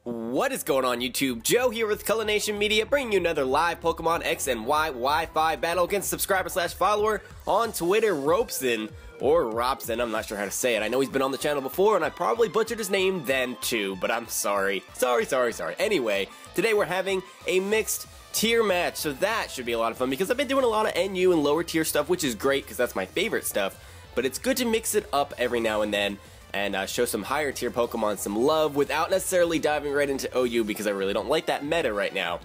What is going on YouTube? Joe here with Color Nation Media, bringing you another live Pokemon X and Y Wi-Fi battle against subscriber/follower on Twitter, Robeson, or Robson, I'm not sure how to say it. I know he's been on the channel before, and I probably butchered his name then too, but I'm sorry. Sorry. Anyway, today we're having a mixed tier match, so that should be a lot of fun, because I've been doing a lot of NU and lower tier stuff, which is great, because that's my favorite stuff, but it's good to mix it up every now and then, and show some higher tier Pokemon some love without necessarily diving right into OU, because I really don't like that meta right now.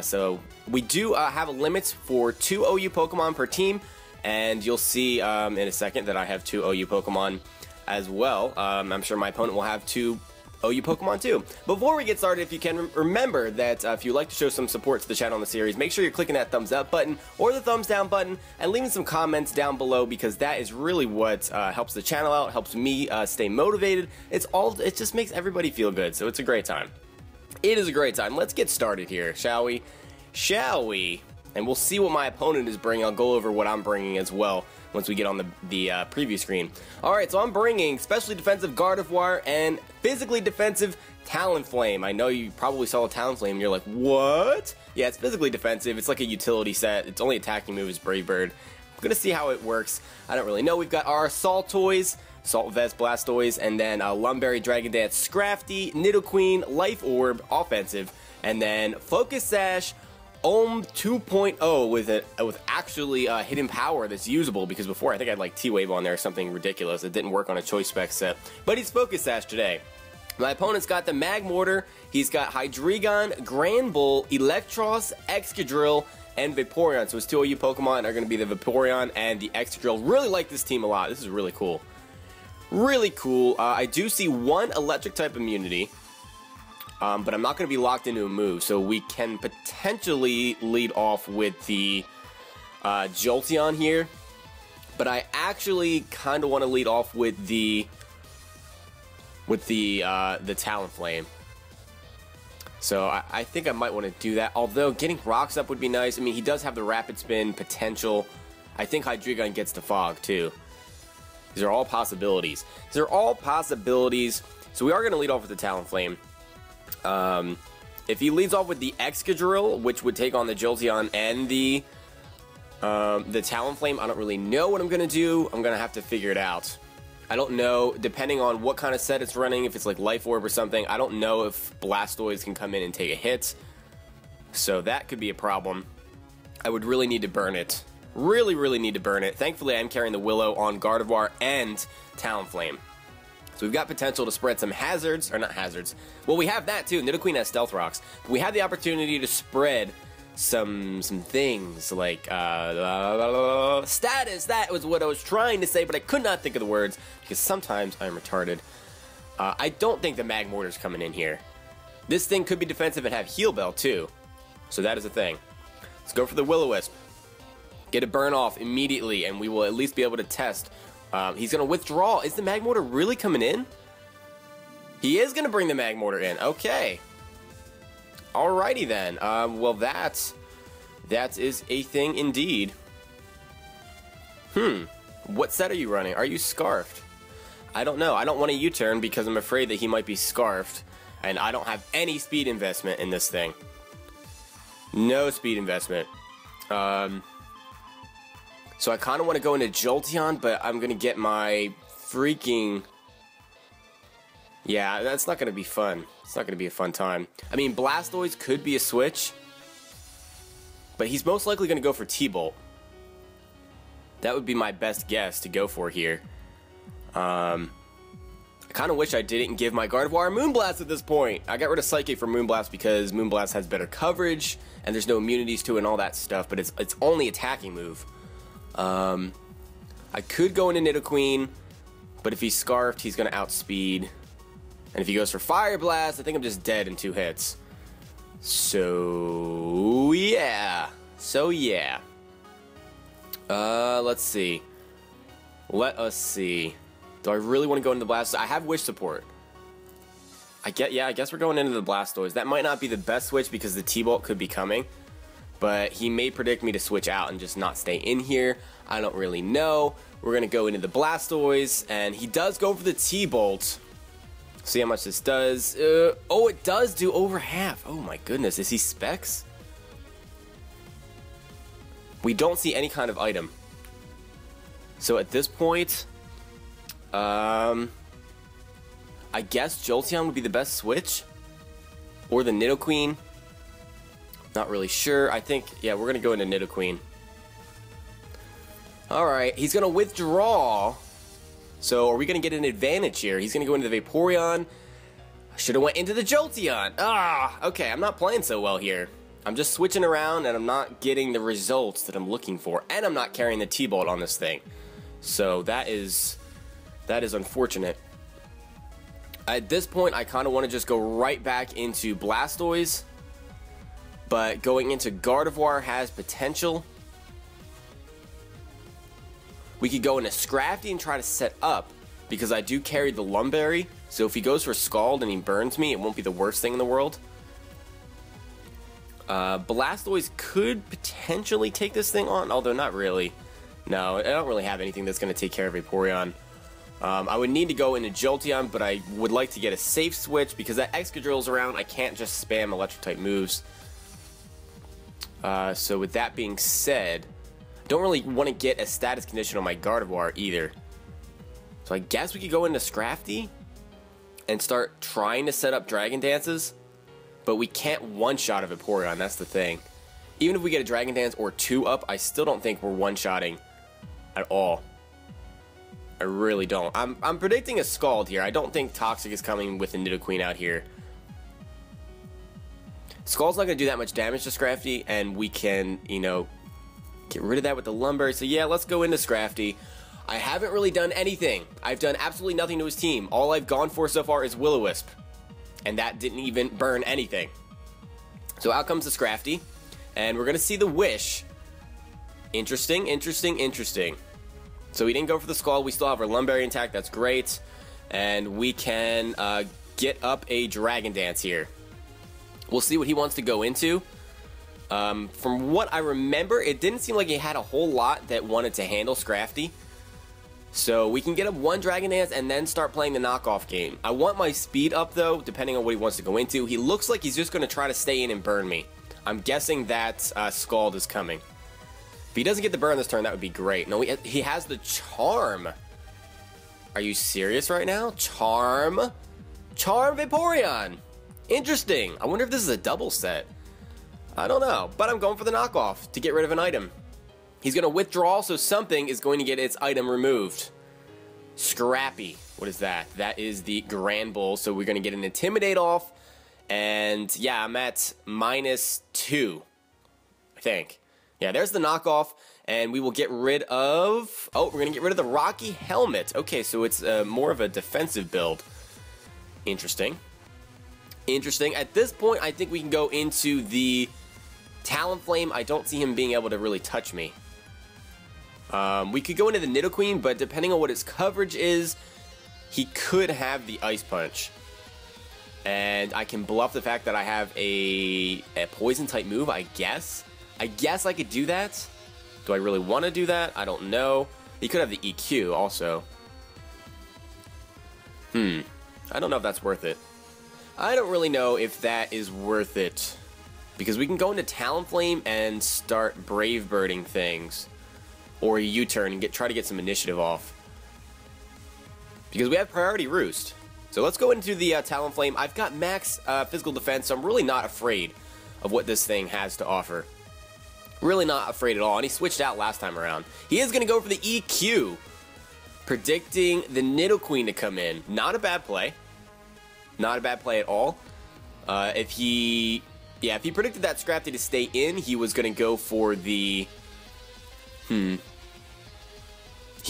So we do have limits for 2 OU Pokemon per team, and you'll see in a second that I have 2 OU Pokemon as well. I'm sure my opponent will have 2 OU Pokemon too. Before we get started, if you can remember that if you'd like to show some support to the channel in the series, make sure you're clicking that thumbs up button or the thumbs down button and leaving some comments down below, because that is really what helps the channel out, helps me stay motivated. It just makes everybody feel good, so it's a great time. It is a great time. Let's get started here, shall we? And we'll see what my opponent is bringing. I'll go over what I'm bringing as well once we get on the preview screen. Alright, so I'm bringing Specially Defensive Gardevoir and Physically Defensive Talonflame. I know you probably saw a Talonflame and you're like, what? Yeah, it's physically defensive. It's like a utility set. Its only attacking move is Brave Bird. I'm gonna see how it works. I don't really know. We've got our Saltoys, Salt Vest Blastoise, and then Lumberry, Dragon Dance, Scrafty, Nidoqueen, Life Orb, offensive, and then Focus Sash, Ohm 2.0 with actually hidden power that's usable, because before I think I had like T-Wave on there or something ridiculous. It didn't work on a Choice Spec set, but he's Focus Sash today. My opponent's got the Magmortar, he's got Hydreigon, Granbull, Electros, Excadrill, and Vaporeon. So his 2 OU Pokemon are going to be the Vaporeon and the Excadrill. Really like this team a lot. This is really cool. Really cool. I do see 1 electric type immunity. But I'm not going to be locked into a move, so we can potentially lead off with the Jolteon here. But I actually kind of want to lead off with the Talonflame. So I think I might want to do that. Although getting Rocks up would be nice. I mean, he does have the Rapid Spin potential. I think Hydreigon gets the Fog too. These are all possibilities. So we are going to lead off with the Talonflame. If he leads off with the Excadrill, which would take on the Jolteon and the Talonflame, I don't really know what I'm going to do. I'm going to have to figure it out. I don't know, depending on what kind of set it's running, if it's like Life Orb or something, I don't know if Blastoise can come in and take a hit. So that could be a problem. I would really need to burn it. Really need to burn it. Thankfully, I'm carrying the Willow on Gardevoir and Talonflame. So we've got potential to spread some hazards, or not hazards. Well, we have that too. Nidoqueen has Stealth Rocks. But we have the opportunity to spread some things like status. That was what I was trying to say, but I could not think of the words because sometimes I'm retarded. I don't think the Magmortar's coming in here. This thing could be defensive and have Heal Bell too. So that is a thing. Let's go for the Will-O-Wisp. Get a burn off immediately, and we will at least be able to test. He's going to withdraw. Is the Magmortar really coming in? He is going to bring the Magmortar in. Okay. Alrighty then. Well, that is a thing indeed. What set are you running? Are you Scarfed? I don't know. I don't want a U-turn because I'm afraid that he might be Scarfed. And I don't have any speed investment in this thing. No speed investment. So I kind of want to go into Jolteon, but I'm going to get my freaking... Yeah, that's not going to be fun. It's not going to be a fun time. I mean, Blastoise could be a switch, but he's most likely going to go for T-Bolt. That would be my best guess to go for here. I kind of wish I didn't give my Gardevoir Moonblast at this point. I got rid of Psychic for Moonblast because Moonblast has better coverage, and there's no immunities to it and all that stuff, but it's only attacking move. I could go into Nidoqueen, but if he's Scarfed, he's going to outspeed. And if he goes for Fire Blast, I think I'm just dead in 2 hits. So, yeah. Let's see. Let us see. Do I really want to go into the Blastoise? I have Wish Support. I guess we're going into the Blastoise. That might not be the best switch because the T-Bolt could be coming. But he may predict me to switch out and just not stay in here. I don't really know. We're going to go into the Blastoise, and he does go for the T-Bolt. See how much this does. Oh, it does do over half. Oh my goodness, is he specs? We don't see any kind of item. So at this point, I guess Jolteon would be the best switch? Or the Nidoqueen? Not really sure. I think, yeah, we're going to go into Nidoqueen. Alright, he's going to withdraw. So are we going to get an advantage here? He's going to go into the Vaporeon. I should have went into the Jolteon. Ah, okay, I'm not playing so well here. I'm just switching around and I'm not getting the results that I'm looking for. And I'm not carrying the T-Bolt on this thing. So that is unfortunate. At this point, I kind of want to just go right back into Blastoise. But going into Gardevoir has potential. We could go into Scrafty and try to set up, because I do carry the Lumberry. So if he goes for Scald and he burns me, it won't be the worst thing in the world. Blastoise could potentially take this thing on, although not really. No, I don't really have anything that's going to take care of Vaporeon. I would need to go into Jolteon, but I would like to get a safe switch, because that Excadrill's around. I can't just spam Electric-type moves. So with that being said, don't really want to get a status condition on my Gardevoir either. So I guess we could go into Scrafty and start trying to set up Dragon Dances, but we can't one-shot a Vaporeon, that's the thing. Even if we get a Dragon Dance or 2 up, I still don't think we're one-shotting at all. I really don't. I'm predicting a Scald here. I don't think Toxic is coming with a Nidoqueen out here. Scald's not going to do that much damage to Scrafty, and we can, you know, get rid of that with the Lumberry. So yeah, let's go into Scrafty. I haven't really done anything. I've done absolutely nothing to his team. All I've gone for so far is Will-O-Wisp, and that didn't even burn anything. So out comes the Scrafty, and we're going to see the Wish. Interesting, interesting, interesting. So we didn't go for the Scald. We still have our Lumberry intact. That's great. And we can get up a Dragon Dance here. We'll see what he wants to go into. From what I remember, it didn't seem like he had a whole lot that wanted to handle Scrafty. So we can get up one Dragon Dance and then start playing the knockoff game. I want my speed up though, depending on what he wants to go into. He looks like he's just going to try to stay in and burn me. I'm guessing that Scald is coming. If he doesn't get the burn this turn, that would be great. No, he has the Charm. Are you serious right now? Charm? Charm Vaporeon. Interesting. I wonder if this is a double set. I don't know, but I'm going for the knockoff to get rid of an item. He's going to withdraw, so something is going to get its item removed. Scrappy. What is that? That is the Grand Bull, so we're going to get an Intimidate off. And yeah, I'm at -2, I think. Yeah, there's the knockoff, and we will get rid of... Oh, we're going to get rid of the Rocky Helmet. Okay, so it's more of a defensive build. Interesting. Interesting. At this point, I think we can go into the Talonflame. I don't see him being able to really touch me. We could go into the Nidoqueen, but depending on what his coverage is, he could have the Ice Punch. And I can bluff the fact that I have a Poison-type move, I guess. I guess I could do that. Do I really want to do that? I don't know. He could have the EQ also. I don't know if that's worth it. I don't really know if that is worth it. Because we can go into Talonflame and start Brave Birding things. Or a U-turn and try to get some initiative off. Because we have Priority Roost. So let's go into the Talonflame. I've got max physical defense, so I'm really not afraid of what this thing has to offer. Really not afraid at all. And he switched out last time around. He is going to go for the EQ. Predicting the Nidoqueen to come in. Not a bad play. Not a bad play at all. If he predicted that Scrafty to stay in, he was going to go for the... He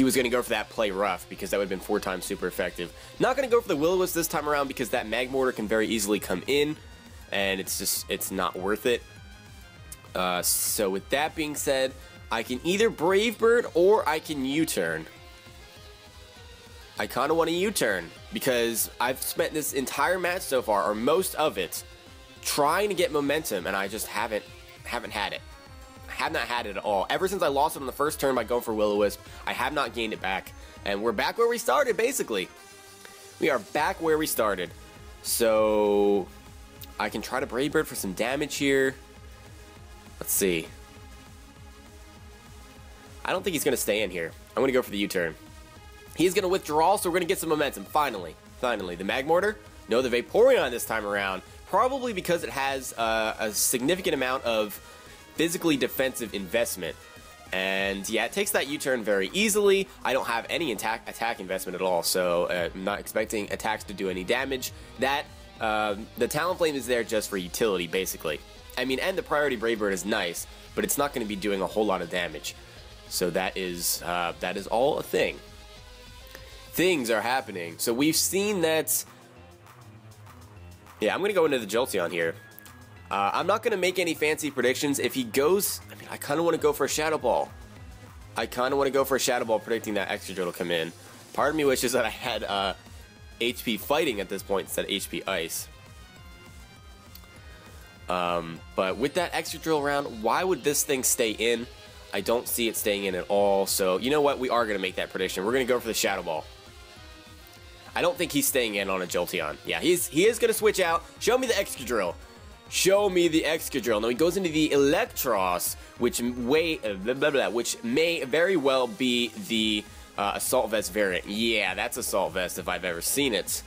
was going to go for that play rough, because that would have been 4 times super effective. Not going to go for the Will-O-Wisp this time around, because that Magmortar can very easily come in, and it's not worth it. So with that being said, I can either Brave Bird or I can U-turn. I kind of want to U-turn, because I've spent this entire match so far, or most of it, trying to get momentum, and I just haven't had it. I have not had it at all. Ever since I lost it on the first turn by going for Will-O-Wisp, I have not gained it back. And we're back where we started, basically. We are back where we started. So I can try to Brave Bird for some damage here. Let's see. I don't think he's going to stay in here. I'm going to go for the U-turn. He's going to withdraw, so we're going to get some momentum. Finally. Finally. The Magmortar? No, the Vaporeon this time around. Probably because it has a significant amount of physically defensive investment. And yeah, it takes that U-turn very easily. I don't have any attack investment at all, so I'm not expecting attacks to do any damage. That the Talonflame is there just for utility, basically. I mean, and the Priority Brave Bird is nice, but it's not going to be doing a whole lot of damage. So that is all a thing. Things are happening. So we've seen that. Yeah, I'm going to go into the Jolteon here. I'm not going to make any fancy predictions. If he goes, I mean, I kind of want to go for a Shadow Ball. I kind of want to go for a Shadow Ball, predicting that Excadrill will come in. Part of me wishes that I had HP Fighting at this point instead of HP Ice. But with that Excadrill around, why would this thing stay in? I don't see it staying in at all. So, you know what? We are going to make that prediction. We're going to go for the Shadow Ball. I don't think he's staying in on a Jolteon. Yeah, he is going to switch out. Show me the Excadrill. Show me the Excadrill. Now he goes into the Electros, which may very well be the Assault Vest variant. Yeah, that's Assault Vest if I've ever seen it.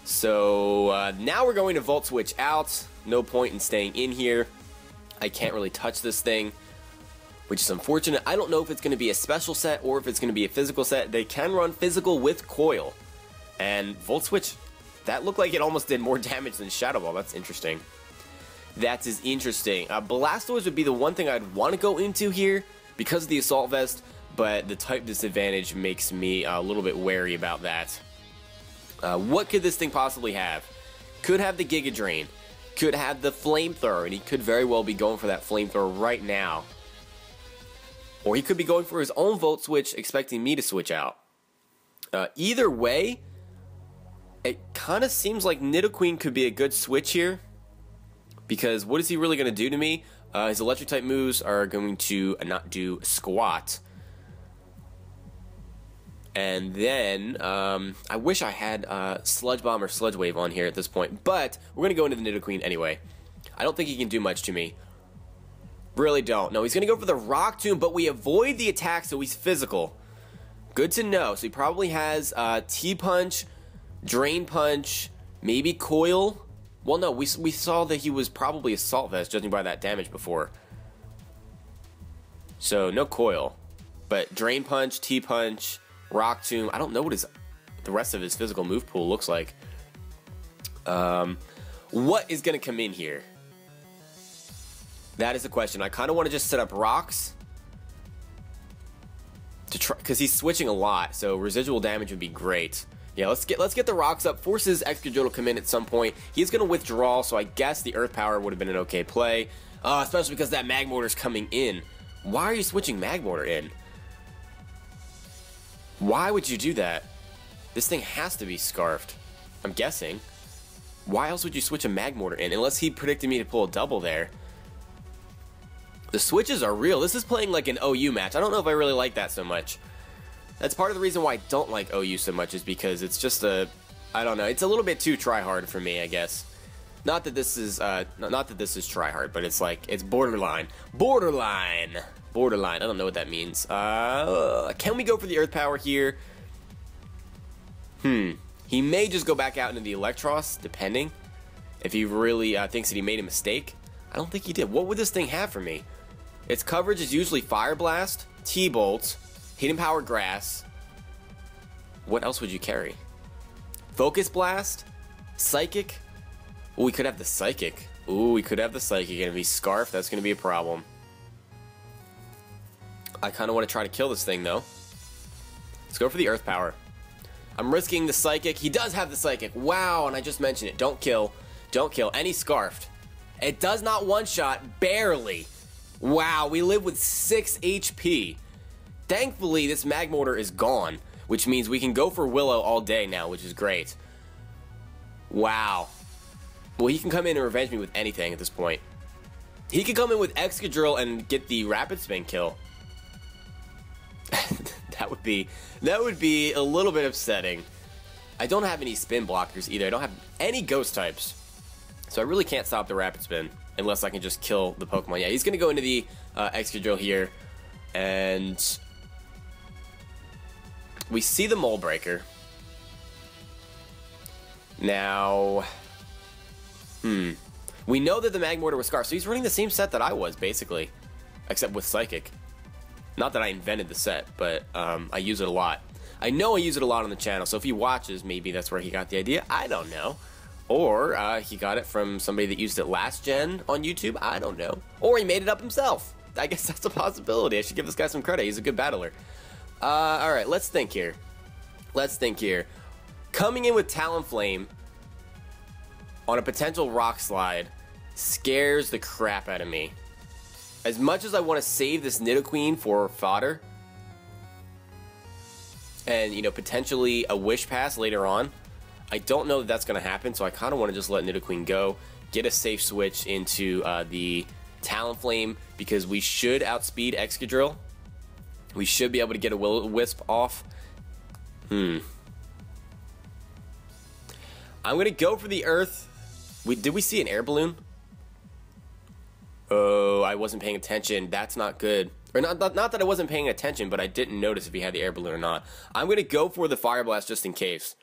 So now we're going to Volt Switch out. No point in staying in here. I can't really touch this thing, which is unfortunate. I don't know if it's going to be a special set or if it's going to be a physical set. They can run physical with Coil. And Volt Switch, that looked like it almost did more damage than Shadow Ball. That's interesting. That is interesting. Blastoise would be the one thing I'd want to go into here because of the Assault Vest, but the type disadvantage makes me a little bit wary about that. What could this thing possibly have? Could have the Giga Drain. Could have the Flamethrower, and he could very well be going for that Flamethrower right now. Or he could be going for his own Volt Switch, expecting me to switch out. Either way, it kind of seems like Nidoqueen could be a good switch here. Because what is he really going to do to me? His electric type moves are going to not do squat. And then, I wish I had Sludge Bomb or Sludge Wave on here at this point. But we're going to go into the Nidoqueen anyway. I don't think he can do much to me. Really don't. No, he's going to go for the Rock Tomb, but we avoid the attack, so he's physical. Good to know. So he probably has T-Punch, Drain Punch, maybe Coil. Well, no, we saw that he was probably Assault Vest, judging by that damage before. So, no Coil. But Drain Punch, T-Punch, Rock Tomb. I don't know what the rest of his physical move pool looks like. What is going to come in here? That is the question. I kind of want to just set up rocks. To try, because he's switching a lot, so residual damage would be great. Yeah, let's get the rocks up. Forces Excadrill to come in at some point. He's going to withdraw, so I guess the Earth Power would have been an okay play. Especially because that Magmortar's coming in. Why are you switching Magmortar in? Why would you do that? This thing has to be Scarfed. I'm guessing. Why else would you switch a Magmortar in? Unless he predicted me to pull a double there. The switches are real. This is playing like an OU match. I don't know if I really like that so much. That's part of the reason why I don't like OU so much, is because it's just I don't know, it's a little bit too try-hard for me, I guess. Not that this is try-hard, but it's like, it's borderline. Borderline! Borderline, I don't know what that means. Can we go for the Earth Power here? He may just go back out into the Electros, depending. If he really thinks that he made a mistake. I don't think he did. What would this thing have for me? Its coverage is usually Fire Blast, T-Bolt, Hidden Power Grass. What else would you carry? Focus Blast? Psychic? Ooh, we could have the Psychic. Ooh, we could have the Psychic. And if he's Scarf, that's going to be a problem. I kind of want to try to kill this thing, though. Let's go for the Earth Power. I'm risking the Psychic. He does have the Psychic. Wow, and I just mentioned it. Don't kill. Don't kill. And he's Scarfed. It does not one-shot. Barely. Wow, we live with 6 HP. Thankfully, this Magmortar is gone, which means we can go for Willow all day now, which is great. Wow. Well, he can come in and revenge me with anything at this point. He could come in with Excadrill and get the Rapid Spin kill. That would be a little bit upsetting. I don't have any spin blockers either. I don't have any ghost types. So I really can't stop the rapid spin unless I can just kill the Pokemon. Yeah, he's going to go into the Excadrill here. And we see the Mole Breaker. Now, we know that the Magmortar was Scarf, so he's running the same set that I was, basically. Except with Psychic. Not that I invented the set, but I use it a lot. I know I use it a lot on the channel, so if he watches, maybe that's where he got the idea. I don't know. Or he got it from somebody that used it last gen on YouTube. I don't know. Or he made it up himself. I guess that's a possibility. I should give this guy some credit. He's a good battler. Alright, let's think here. Let's think here. Coming in with Talonflame on a potential Rock Slide scares the crap out of me. As much as I want to save this Nidoqueen for fodder, and, you know, potentially a Wish Pass later on, I don't know that that's going to happen, so I kind of want to just let Nidoqueen go, get a safe switch into the Talonflame, because we should outspeed Excadrill. We should be able to get a Will-O-Wisp off. I'm going to go for the Earth. Did we see an air balloon? Oh, I wasn't paying attention. That's not good. Or not that I wasn't paying attention, but I didn't notice if he had the air balloon or not. I'm going to go for the Fire Blast just in case.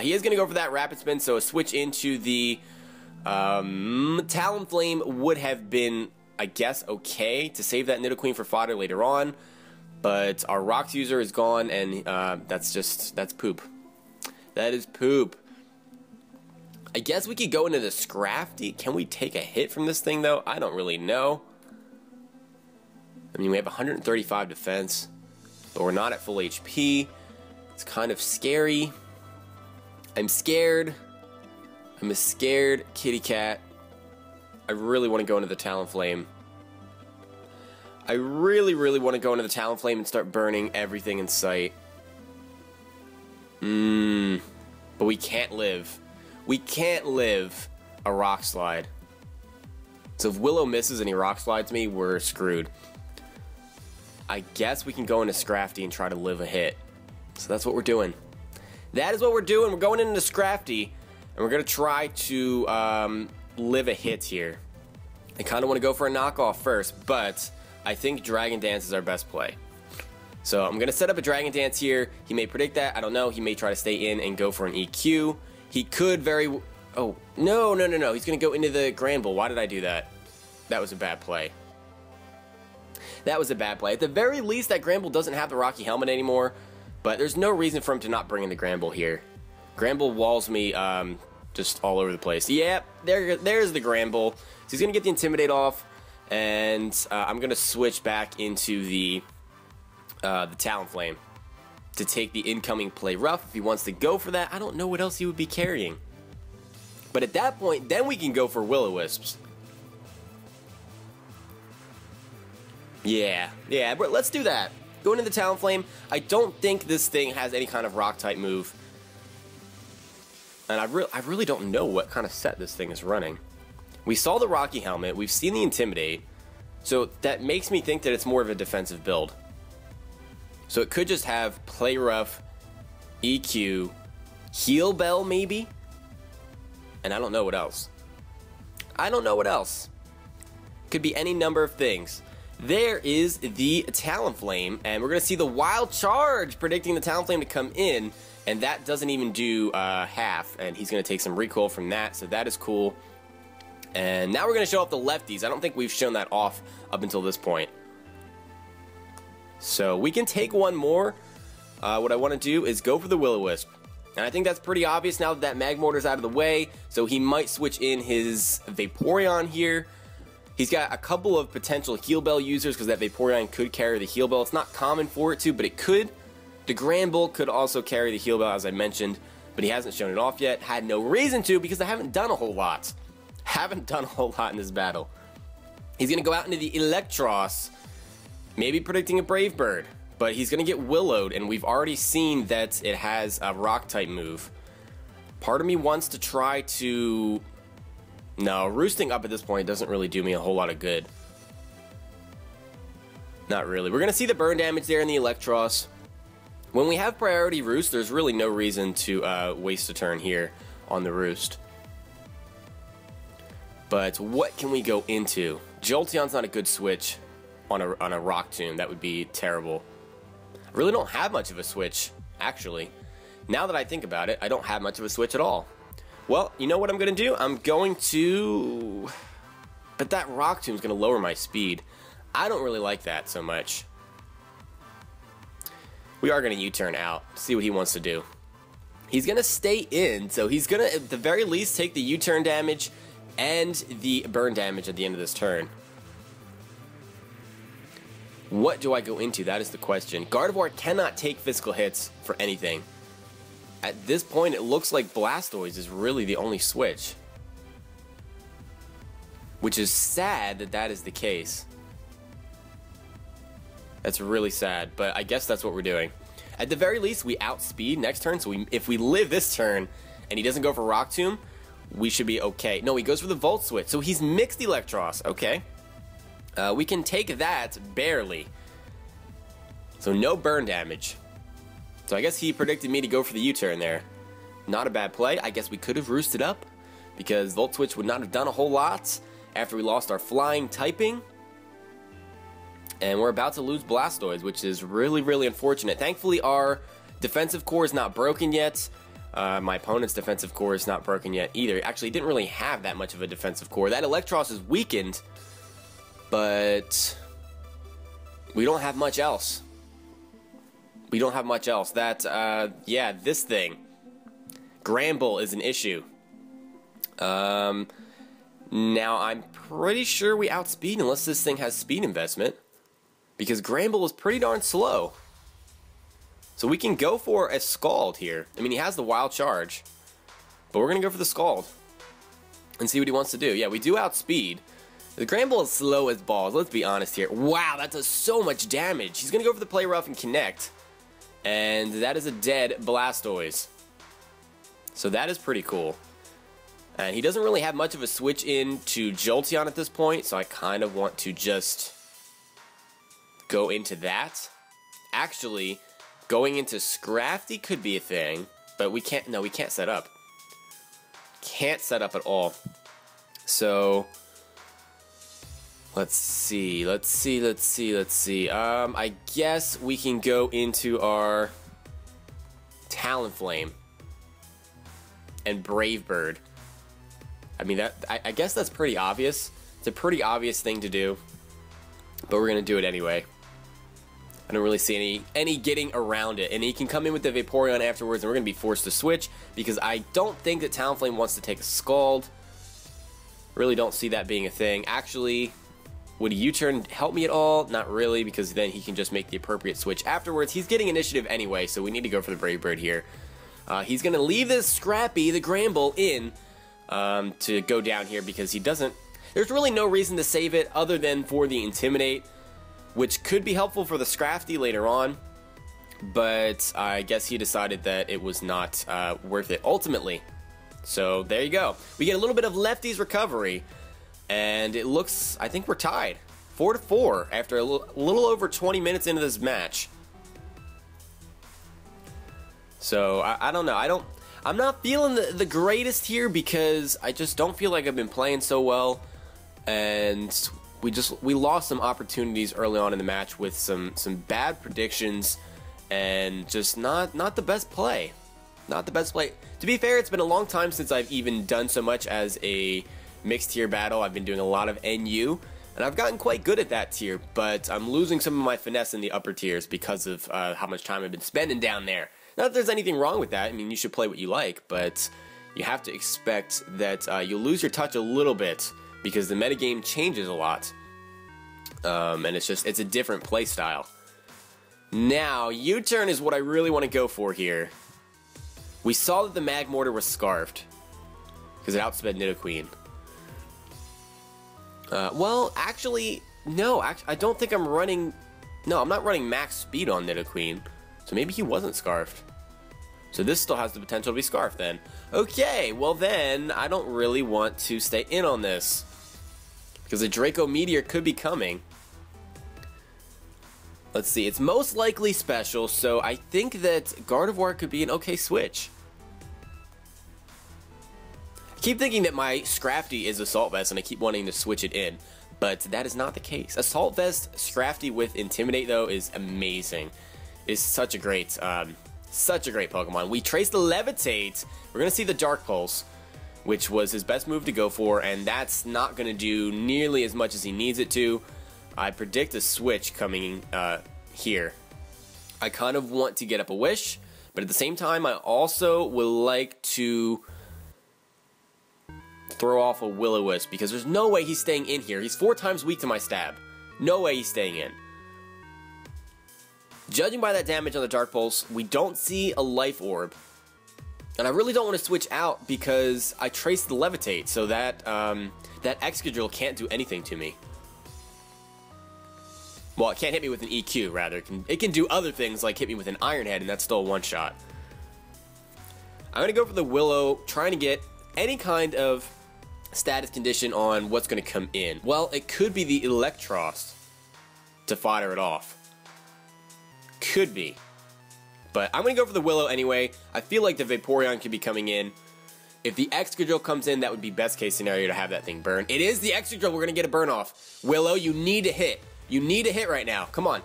He is going to go for that Rapid Spin, so a switch into the Talonflame would have been, I guess, okay to save that Nidoqueen for fodder later on. But our Rocks user is gone, and that's poop. That is poop. I guess we could go into the Scrafty. Can we take a hit from this thing, though? I don't really know. I mean, we have 135 defense, but we're not at full HP. It's kind of scary. I'm scared. I'm a scared kitty cat. I really want to go into the Talonflame. I really, really want to go into the Talonflame and start burning everything in sight. But we can't live. We can't live a Rock Slide. So if Willow misses and he Rock Slides me, we're screwed. I guess we can go into Scrafty and try to live a hit. So that's what we're doing. That is what we're doing. We're going into Scrafty, and we're going to try to live a hit here. I kind of want to go for a knockoff first, but I think Dragon Dance is our best play. So I'm going to set up a Dragon Dance here. He may predict that. I don't know. He may try to stay in and go for an EQ. He could very... Oh, no. He's going to go into the Granbull. Why did I do that? That was a bad play. That was a bad play. At the very least, that Granbull doesn't have the Rocky Helmet anymore, but there's no reason for him to not bring in the Granbull here. Granbull walls me just all over the place. Yep, there's the Granbull. So he's going to get the Intimidate off, and I'm going to switch back into the Talonflame to take the incoming Play Rough. If he wants to go for that, I don't know what else he would be carrying. But at that point, then we can go for Will-O-Wisps. Yeah, let's do that. Go into the Talonflame. I don't think this thing has any kind of Rock-type move. And I really don't know what kind of set this thing is running. We saw the Rocky Helmet. We've seen the Intimidate. So that makes me think that it's more of a defensive build. So it could just have Play Rough, EQ, Heal Bell maybe? And I don't know what else. Could be any number of things. There is the Talonflame, and we're going to see the Wild Charge predicting the Talonflame to come in, and that doesn't even do half, and he's going to take some recoil from that, so that is cool. And now we're going to show off the lefties. I don't think we've shown that off up until this point. So we can take one more. What I want to do is go for the Will-O-Wisp. And I think that's pretty obvious now that Magmortar's out of the way, so he might switch in his Vaporeon here. He's got a couple of potential Heal Bell users because that Vaporeon could carry the Heal Bell. It's not common for it to, but it could. The Granbull could also carry the Heal Bell, as I mentioned, but he hasn't shown it off yet. Had no reason to because I haven't done a whole lot. Haven't done a whole lot in this battle. He's going to go out into the Electros, maybe predicting a Brave Bird, but he's going to get Willowed, and we've already seen that it has a Rock-type move. Part of me wants to try to... No, roosting up at this point doesn't really do me a whole lot of good. Not really. We're going to see the burn damage there in the Electros. When we have priority roost, there's really no reason to waste a turn here on the roost. But what can we go into? Jolteon's not a good switch on a Rock Tomb. That would be terrible. I really don't have much of a switch, actually. Now that I think about it, I don't have much of a switch at all. Well, you know what I'm going to do? I'm going to... But that Rock Tomb's going to lower my speed. I don't really like that so much. We are going to U-turn out, see what he wants to do. He's going to stay in, so he's going to, at the very least, take the U-turn damage and the burn damage at the end of this turn. What do I go into? That is the question. Gardevoir cannot take physical hits for anything. At this point, it looks like Blastoise is really the only switch. Which is sad that that is the case. That's really sad, but I guess that's what we're doing. At the very least, we outspeed next turn, so if we live this turn and he doesn't go for Rock Tomb, we should be okay. No, he goes for the Volt Switch, so he's mixed Electros. Okay. We can take that barely. So no burn damage. So I guess he predicted me to go for the U-turn there. Not a bad play. I guess we could have roosted up because Volt Switch would not have done a whole lot after we lost our flying typing. And we're about to lose Blastoise, which is really, really unfortunate. Thankfully, our defensive core is not broken yet. My opponent's defensive core is not broken yet either. Actually, he didn't really have that much of a defensive core. That Electros is weakened, but we don't have much else. We don't have much else. That, yeah, this thing. Gramble is an issue. Now, I'm pretty sure we outspeed unless this thing has speed investment. Because Gramble is pretty darn slow. So we can go for a Scald here. I mean, he has the Wild Charge. But we're going to go for the Scald. And see what he wants to do. Yeah, we do outspeed. The Gramble is slow as balls. Let's be honest here. Wow, that does so much damage. He's going to go for the Play Rough and Connect. And that is a dead Blastoise. So that is pretty cool. And he doesn't really have much of a switch in to Jolteon at this point. So I kind of want to just go into that. Actually, going into Scrafty could be a thing, but we can't. No, we can't set up. Can't set up at all. So let's see. I guess we can go into our Talonflame and Brave Bird. I mean, I guess that's pretty obvious. It's a pretty obvious thing to do, but we're gonna do it anyway. I don't really see any getting around it. And he can come in with the Vaporeon afterwards, and we're going to be forced to switch because I don't think that Talonflame wants to take a Scald. Really don't see that being a thing. Actually, would a U-turn help me at all? Not really, because then he can just make the appropriate switch afterwards. He's getting initiative anyway, so we need to go for the Brave Bird here. He's going to leave this Scrappy, the Gramble, in to go down here because he doesn't... There's really no reason to save it other than for the Intimidate, which could be helpful for the Scrafty later on, but I guess he decided that it was not worth it ultimately. So there you go. We get a little bit of Lefty's recovery, and it looks, I think we're tied. 4-4 after a little over 20 minutes into this match. So I don't know. I'm not feeling the greatest here because I just don't feel like I've been playing so well, and we lost some opportunities early on in the match with some bad predictions and just not the best play. Not the best play. To be fair, it's been a long time since I've even done so much as a mixed tier battle. I've been doing a lot of NU, and I've gotten quite good at that tier, but I'm losing some of my finesse in the upper tiers because of how much time I've been spending down there. Not that there's anything wrong with that. I mean, you should play what you like, but you have to expect that you'll lose your touch a little bit because the metagame changes a lot. And it's a different play style. Now, U-turn is what I really want to go for here. We saw that the Magmortar was scarfed because it outsped Nidoqueen. Well, actually, no. I don't think I'm running... No, I'm not running max speed on Nidoqueen. So maybe he wasn't scarfed. So this still has the potential to be scarfed then. Okay, well then, I don't really want to stay in on this. Because a Draco Meteor could be coming. Let's see, it's most likely special, so I think that Gardevoir could be an okay switch. I keep thinking that my Scrafty is Assault Vest, and I keep wanting to switch it in, but that is not the case. Assault Vest Scrafty with Intimidate, though, is amazing. It's such a great Pokemon. We trace the Levitate. We're going to see the Dark Pulse, which was his best move to go for, and that's not going to do nearly as much as he needs it to. I predict a switch coming here. I kind of want to get up a Wish, but at the same time, I also would like to throw off a Will-O-Wisp, because there's no way he's staying in here. He's 4 times weak to my stab. No way he's staying in. Judging by that damage on the Dark Pulse, we don't see a Life Orb. And I really don't want to switch out because I traced the Levitate, so that that Excadrill can't do anything to me. Well, it can't hit me with an EQ, rather. It can do other things, like hit me with an Iron Head, and that's still a one-shot. I'm going to go for the Willow, trying to get any kind of status condition on what's going to come in. Well, it could be the Electros to fire it off. Could be. But I'm going to go for the Willow anyway. I feel like the Vaporeon could be coming in. If the Excadrill comes in, that would be best case scenario to have that thing burn. It is the Excadrill. We're going to get a burn off. Willow, you need to hit. You need to hit right now. Come on.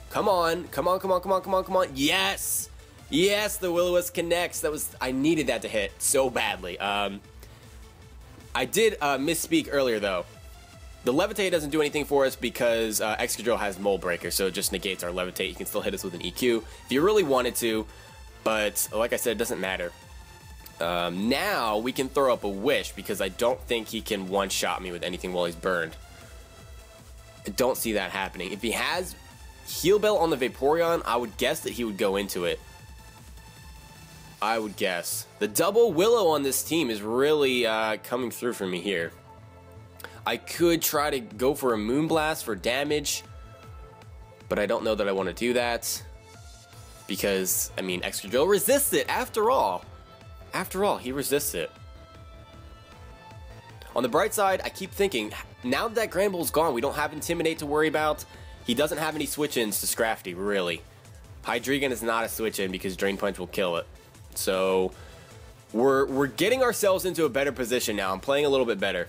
Come on. Come on, come on, come on, come on, come on. Yes! Yes, the Will-O-Wisp connects. I needed that to hit so badly. I did misspeak earlier, though. The Levitate doesn't do anything for us because Excadrill has Mold Breaker, so it just negates our Levitate. You can still hit us with an EQ if you really wanted to, but like I said, it doesn't matter. Now we can throw up a Wish because I don't think he can one-shot me with anything while he's burned. I don't see that happening. If he has Heal Bell on the Vaporeon, I would guess that he would go into it. I would guess. The double Willow on this team is really coming through for me here. I could try to go for a Moonblast for damage, but I don't know that I want to do that because, I mean, Excadrill resists it after all. After all, he resists it. On the bright side, I keep thinking, now that Granbull's gone, we don't have Intimidate to worry about. He doesn't have any switch-ins to Scrafty, really. Hydreigon is not a switch-in because Drain Punch will kill it. So, we're getting ourselves into a better position now. I'm playing a little bit better.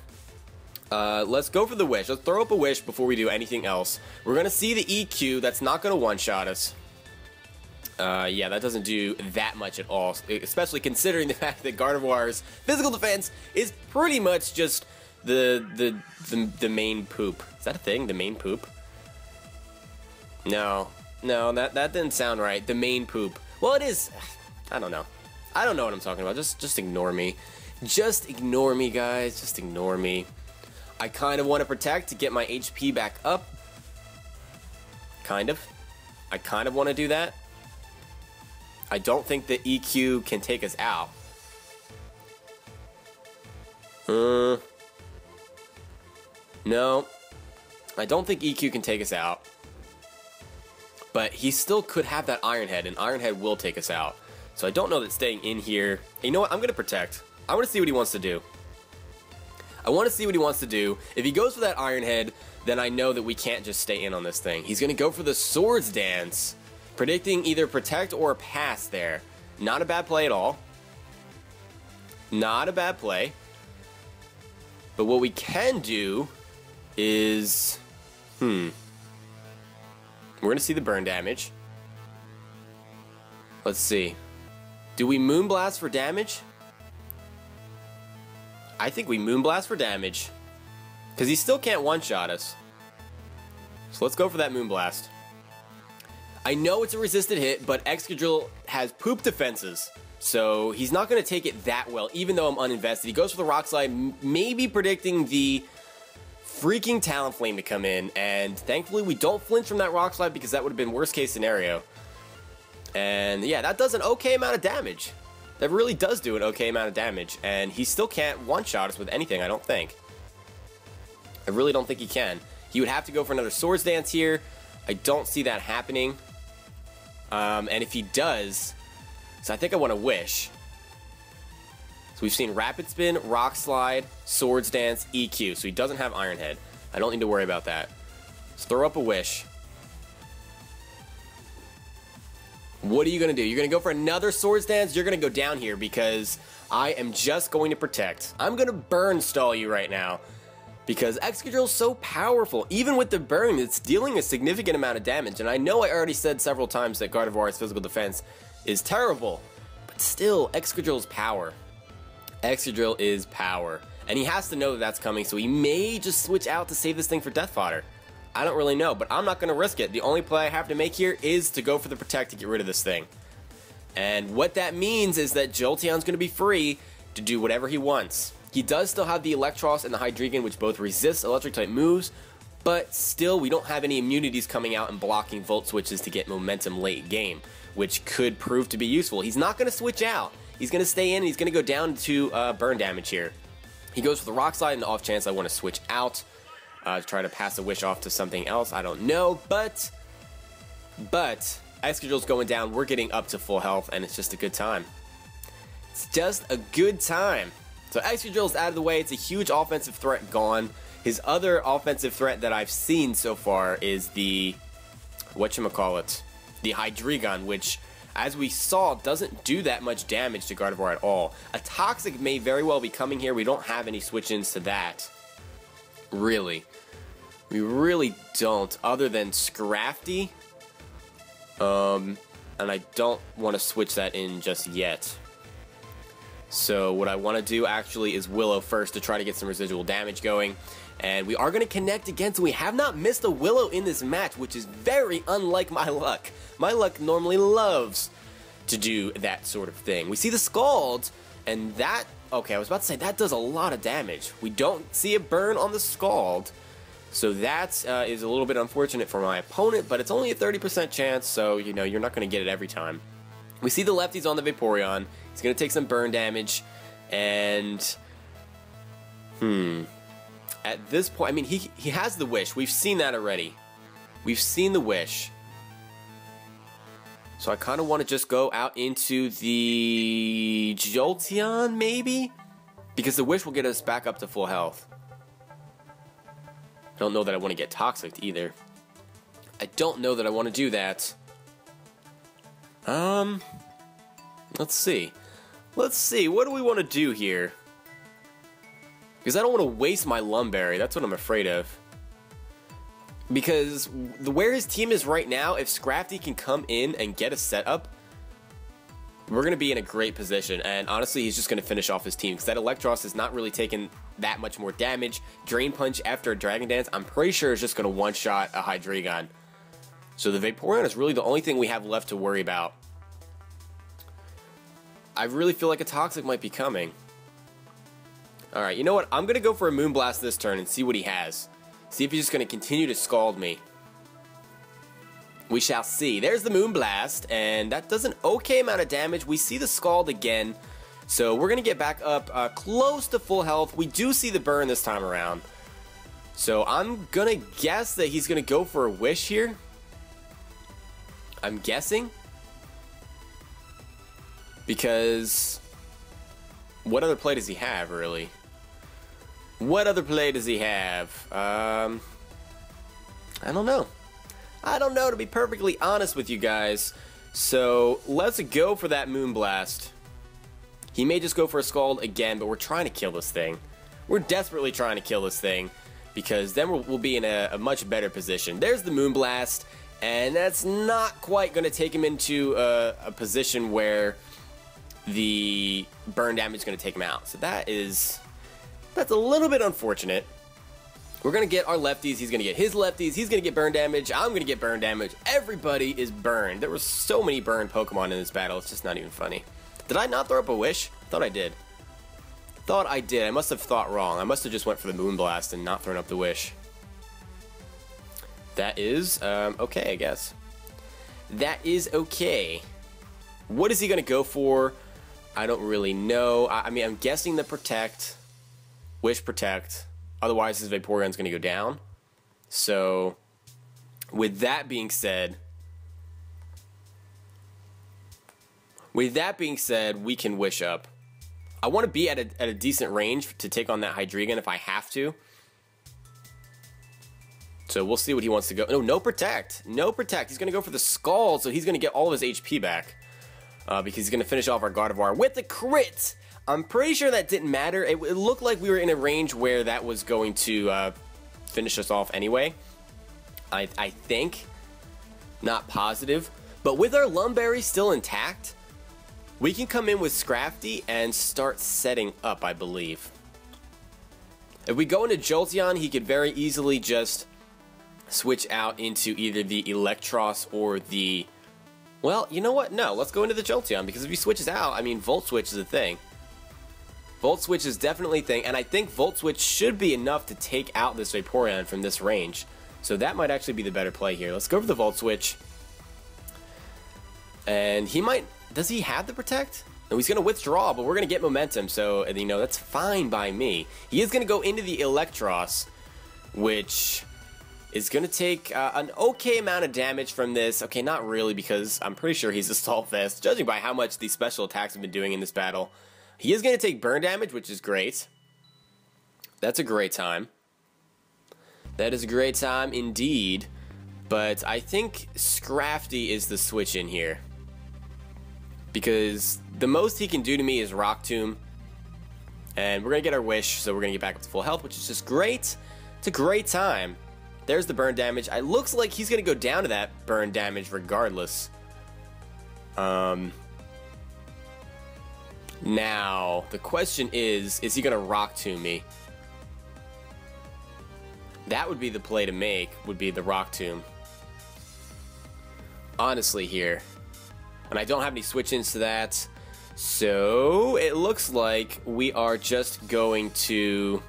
Let's go for the Wish. Let's throw up a Wish before we do anything else. We're going to see the EQ. That's not going to one-shot us. Yeah, that doesn't do that much at all, especially considering the fact that Gardevoir's physical defense is pretty much just the main poop. Is that a thing? The main poop? No, that didn't sound right. The main poop. Well, it is. I don't know. I don't know what I'm talking about. Just ignore me. Just ignore me, guys. Just ignore me. I kind of want to protect to get my HP back up. Kind of. I kind of want to do that. I don't think the EQ can take us out. No. I don't think EQ can take us out. But he still could have that Iron Head, and Iron Head will take us out. So I don't know that staying in here... You know what? I'm going to protect. I want to see what he wants to do. I want to see what he wants to do. If he goes for that Iron Head, then I know that we can't just stay in on this thing. He's going to go for the Swords Dance. Predicting either protect or pass there. Not a bad play at all. Not a bad play. But what we can do is... We're going to see the burn damage. Let's see. Do we Moonblast for damage? I think we Moonblast for damage. Because he still can't one-shot us. So let's go for that Moonblast. I know it's a resisted hit, but Excadrill has poop defenses, so he's not going to take it that well, even though I'm uninvested. He goes for the Rock Slide, maybe predicting the freaking Talonflame to come in, and thankfully we don't flinch from that Rock Slide because that would have been worst case scenario. And yeah, that does an okay amount of damage. That really does do an okay amount of damage, and he still can't one-shot us with anything, I don't think. I really don't think he can. He would have to go for another Swords Dance here. I don't see that happening. And if he does, so I think I want to Wish. So we've seen Rapid Spin, Rock Slide, Swords Dance, EQ. So he doesn't have Iron Head. I don't need to worry about that. Let's throw up a Wish. What are you going to do? You're going to go for another Swords Dance? You're going to go down here because I am just going to protect. I'm going to burn stall you right now because Excadrill's so powerful. Even with the burn, it's dealing a significant amount of damage. And I know I already said several times that Gardevoir's physical defense is terrible, but still, Excadrill's power. Excadrill is power. And he has to know that that's coming, so he may just switch out to save this thing for Death Fodder. I don't really know, but I'm not going to risk it. The only play I have to make here is to go for the Protect to get rid of this thing. And what that means is that Jolteon's going to be free to do whatever he wants. He does still have the Electros and the Hydreigon, which both resist Electric-type moves, but still, we don't have any immunities coming out and blocking Volt Switches to get momentum late game, which could prove to be useful. He's not going to switch out. He's going to stay in, and he's going to go down to burn damage here. He goes for the Rock Slide, and the off chance I want to switch out. Try to pass a Wish off to something else, I don't know, but Excadrill's going down, we're getting up to full health, and it's just a good time. It's just a good time. So Excadrill's out of the way, it's a huge offensive threat gone. His other offensive threat that I've seen so far is the, whatchamacallit, the Hydreigon, which, as we saw, doesn't do that much damage to Gardevoir at all. A Toxic may very well be coming here, we don't have any switch-ins to that. Really. We really don't, other than Scrafty. And I don't want to switch that in just yet. So what I want to do actually is Willow first to try to get some residual damage going. And we are going to connect again, so we have not missed a Willow in this match, which is very unlike my luck. My luck normally loves to do that sort of thing. We see the Scald, and that... Okay, I was about to say, that does a lot of damage. We don't see a burn on the Scald, so that is a little bit unfortunate for my opponent, but it's only a 30% chance, so, you know, you're not going to get it every time. We see the lefties on the Vaporeon. He's going to take some burn damage, and... At this point, I mean, he has the Wish. We've seen that already. We've seen the Wish. So I kind of want to just go out into the Jolteon, maybe? Because the Wish will get us back up to full health. I don't know that I want to get Toxic either. I don't know that I want to do that. Let's see. Let's see, what do we want to do here? Because I don't want to waste my Lumberry, that's what I'm afraid of. Because where his team is right now, if Scrafty can come in and get a setup, we're going to be in a great position. And honestly, he's just going to finish off his team. Because that Electros is not really taking that much more damage. Drain Punch after a Dragon Dance, I'm pretty sure is just going to one-shot a Hydreigon. So the Vaporeon is really the only thing we have left to worry about. I really feel like a Toxic might be coming. Alright, you know what? I'm going to go for a Moonblast this turn and see what he has. See if he's just going to continue to Scald me. We shall see. There's the Moonblast, and that does an okay amount of damage. We see the Scald again, so we're going to get back up close to full health. We do see the burn this time around. So I'm going to guess that he's going to go for a Wish here. I'm guessing. Because what other play does he have, really? What other play does he have? I don't know. I don't know, to be perfectly honest with you guys. So let's go for that Moonblast. He may just go for a Scald again, but we're trying to kill this thing. We're desperately trying to kill this thing, because then we'll be in a much better position. There's the Moonblast, and that's not quite going to take him into a position where the burn damage is going to take him out. So that's a little bit unfortunate. We're going to get our lefties, he's going to get his lefties, he's going to get burn damage, I'm going to get burn damage. Everybody is burned. There were so many burned Pokemon in this battle, it's just not even funny. Did I not throw up a Wish? I thought I did. I must have thought wrong. I must have just went for the Moonblast and not thrown up the Wish. That is, okay, I guess. That is okay. What is he going to go for? I don't really know. I mean, I'm guessing the Protect. Wish Protect. Otherwise, his Vaporeon's going to go down. So, with that being said, we can Wish up. I want to be at a decent range to take on that Hydreigon if I have to. So we'll see what he wants to go. No, no protect. No protect. He's going to go for the Scald, so he's going to get all of his HP back. Because he's going to finish off our Gardevoir with the crit. I'm pretty sure that didn't matter. It looked like we were in a range where that was going to finish us off anyway. I think. Not positive. But with our Lumberry still intact, we can come in with Scrafty and start setting up, I believe. If we go into Jolteon, he could very easily just switch out into either the Electros or the... Well, you know what? No, let's go into the Jolteon, because if he switches out, I mean, Volt Switch is a thing. Volt Switch is definitely a thing, and I think Volt Switch should be enough to take out this Vaporeon from this range. So that might actually be the better play here. Let's go for the Volt Switch. And he might... Does he have the Protect? No, he's going to withdraw, but we're going to get momentum, so, you know, that's fine by me. He is going to go into the Electros, which is going to take an okay amount of damage from this. Okay, not really, because I'm pretty sure he's Assault Vest, judging by how much these special attacks have been doing in this battle. He is going to take burn damage, which is great. That's a great time. That is a great time indeed. But I think Scrafty is the switch in here. Because the most he can do to me is Rock Tomb. And we're going to get our wish, so we're going to get back up to full health, which is just great. It's a great time. There's the burn damage. It looks like he's going to go down to that burn damage regardless. Now, the question is he going to Rock Tomb me? That would be the play to make, would be the Rock Tomb. Honestly here. And I don't have any switch-ins to that. So, it looks like we are just going to...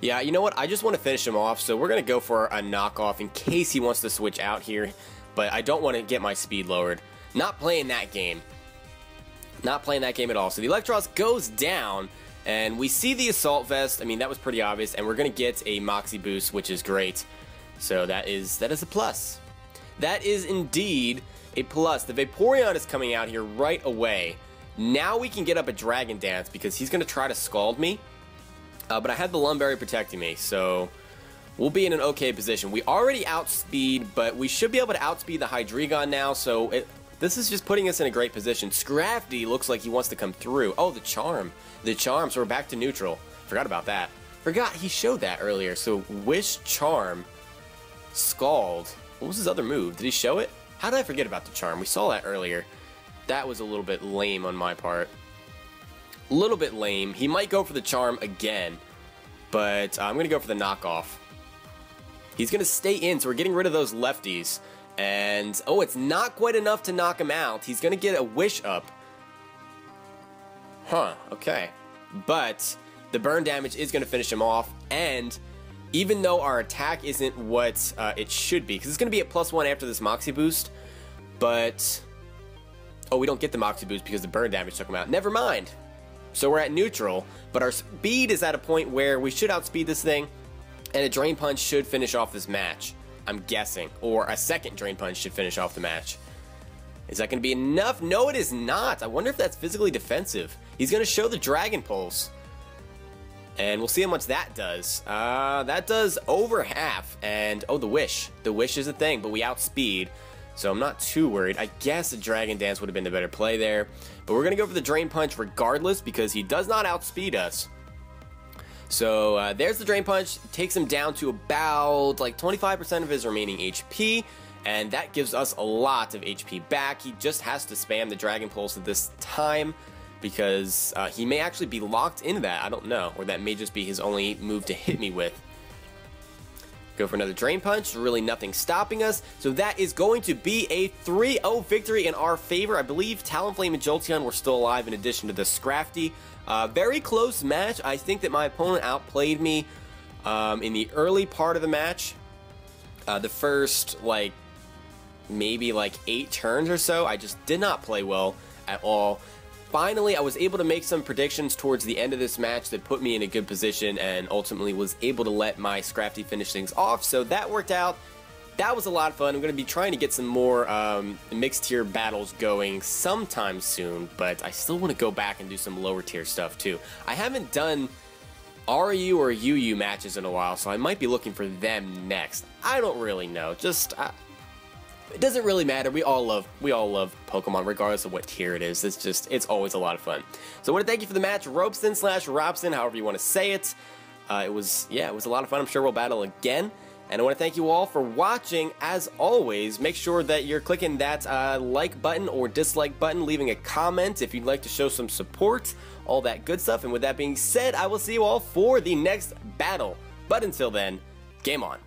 Yeah, you know what? I just want to finish him off, so we're going to go for a knockoff in case he wants to switch out here. But I don't want to get my speed lowered. Not playing that game. Not playing that game at all. So the Electros goes down, and we see the Assault Vest. I mean, that was pretty obvious, and we're going to get a Moxie Boost, which is great. So that is a plus. That is indeed a plus. The Vaporeon is coming out here right away. Now we can get up a Dragon Dance because he's going to try to Scald me. But I had the Lumberry protecting me, so we'll be in an okay position. We already outspeed, but we should be able to outspeed the Hydreigon now, so this is just putting us in a great position. Scrafty looks like he wants to come through. Oh, the Charm. The Charm, so we're back to neutral. Forgot about that. Forgot he showed that earlier. So Wish, Charm, Scald. What was his other move? Did he show it? How did I forget about the Charm? We saw that earlier. That was a little bit lame on my part. A little bit lame. He might go for the Charm again, but I'm going to go for the knockoff. He's going to stay in, so we're getting rid of those lefties. And, oh, it's not quite enough to knock him out. He's going to get a Wish up. Huh, okay. But the burn damage is going to finish him off, and even though our attack isn't what it should be, because it's going to be at +1 after this Moxie Boost, but... Oh, we don't get the Moxie Boost because the burn damage took him out. Never mind. So we're at neutral, but our speed is at a point where we should outspeed this thing, and a Drain Punch should finish off this match, I'm guessing. Or a second Drain Punch should finish off the match. Is that going to be enough? No, it is not. I wonder if that's physically defensive. He's going to show the Dragon Pulse. And we'll see how much that does. That does over half. And, oh, the Wish. The Wish is a thing, but we outspeed. So I'm not too worried. I guess a Dragon Dance would have been the better play there. But we're going to go for the Drain Punch regardless because he does not outspeed us. So there's the Drain Punch. Takes him down to about like 25% of his remaining HP. And that gives us a lot of HP back. He just has to spam the Dragon Pulse at this time because he may actually be locked into that. I don't know. Or that may just be his only move to hit me with. Go for another Drain Punch. Really nothing stopping us. So that is going to be a 3-0 victory in our favor. I believe Talonflame and Jolteon were still alive in addition to the Scrafty. Very close match. I think that my opponent outplayed me in the early part of the match. The first, like, maybe like 8 turns or so, I just did not play well at all. Finally, I was able to make some predictions towards the end of this match that put me in a good position and ultimately was able to let my Scrafty finish things off, so that worked out. That was a lot of fun. I'm going to be trying to get some more mixed tier battles going sometime soon, but I still want to go back and do some lower tier stuff too. I haven't done RU or UU matches in a while, so I might be looking for them next. I don't really know. Just it doesn't really matter. We all love Pokemon, regardless of what tier it is. It's always a lot of fun. So I want to thank you for the match, Robeson/Robson, however you want to say it. It was a lot of fun. I'm sure we'll battle again. And I want to thank you all for watching. As always, make sure that you're clicking that like button or dislike button, leaving a comment if you'd like to show some support, all that good stuff. And with that being said, I will see you all for the next battle. But until then, game on.